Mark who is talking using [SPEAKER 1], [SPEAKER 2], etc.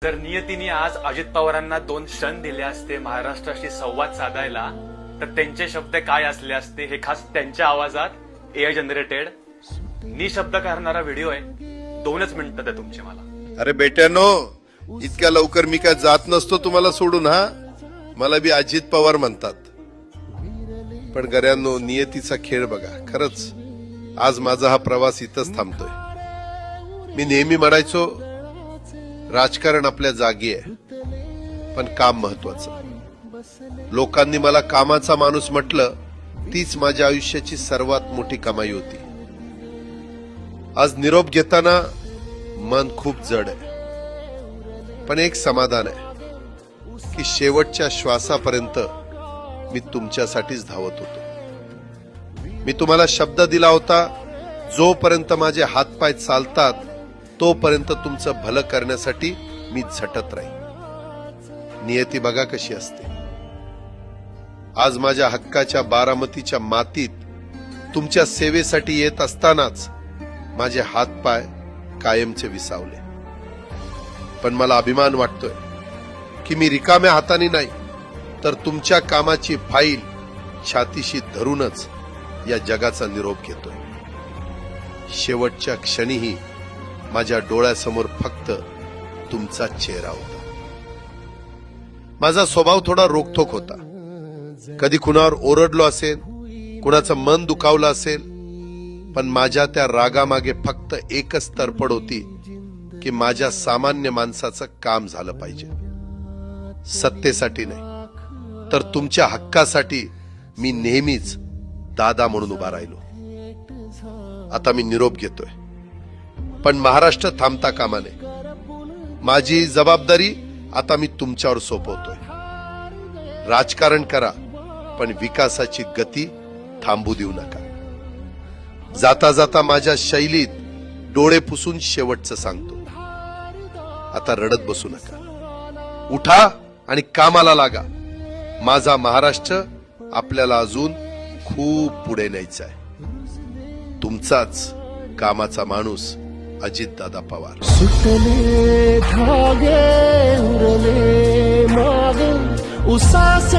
[SPEAKER 1] जर नियतीने आज अजित पवारांना 2 क्षण दिले असते महाराष्ट्राशी संवाद साधायला, तर त्यांचे शब्द काय असले असते हे खास त्यांच्या आवाजात एआय जनरेटेड निशब्द करणारा व्हिडिओ आहे. 2च मिनिटं द्या तुमचे मला.
[SPEAKER 2] अरे बेट्यानो, इतक्या लवकर मी काय जात नसतो तुम्हाला सोडून. मला बी अजित पवार म्हणतात. पण गर्यांनो, नियतीचा खेळ बघा. खरंच आज माझा हा प्रवास इथंच थांबतोय. मी नेहमी म्हणायचो राजकारण आपल्या जागी आहे, पण काम महत्वाचं. लोकांनी मला कामाचा माणूस म्हटलं, तीच माझ्या आयुष्याची सर्वात मोठी कमाई होती. आज निरोप घेताना मन खूप जड आहे, पण एक समाधान आहे की शेवटच्या श्वासापर्यंत मी तुमच्यासाठीच धावत होतो. मी तुम्हाला शब्द दिला होता, जोपर्यंत माझे हातपाय चालतात तोपर्यंत तुमचं भलं करण्यासाठी मी झटत राहीन. नियती बघा कशी असते. आज माझ्या हक्काच्या बारामतीच्या मातीत तुमच्या सेवेसाठी येत असतानाच माझे हातपाय कायमचे विसावले. पण मला अभिमान वाटतोय की मी रिकाम्या हाताने नाही, तर तुमच्या कामाची फाईल छातीशी धरूनच या जगाचा निरोप घेतोय. शेवटच्या क्षणीही माझ्या डोळ्यासमोर फक्त तुमचा चेहरा होता. माझा स्वभाव थोडा रोखठोक होता. कधी कुणावर ओरडलो असेल, कुणाचं मन दुखावलं असेल, पण माझ्या त्या रागामागे फक्त एकच तरफड होती की माझ्या सामान्य माणसाचं काम झालं पाहिजे. सत्तेसाठी नाही, तर तुमच्या हक्कासाठी मी नेहमीच दादा म्हणून उभा राहिलो. आता मी निरोप घेतोय, पण महाराष्ट्र थांबता कामा नये. माझी जबाबदारी आता मी तुमच्यावर सोपवतोय. राजकारण करा, पण विकासाची गती थांबू देऊ नका. जाता जाता माझ्या शैलीत डोळे पुसून शेवटचं सांगतो, आता रडत बसू नका. उठा आणि कामाला लागा. माझा महाराष्ट्र आपल्याला अजून खूप पुढे न्यायचा आहे. तुमचाच कामाचा माणूस अजितदादा पवार.
[SPEAKER 3] सुटले धागे उरले माग उसास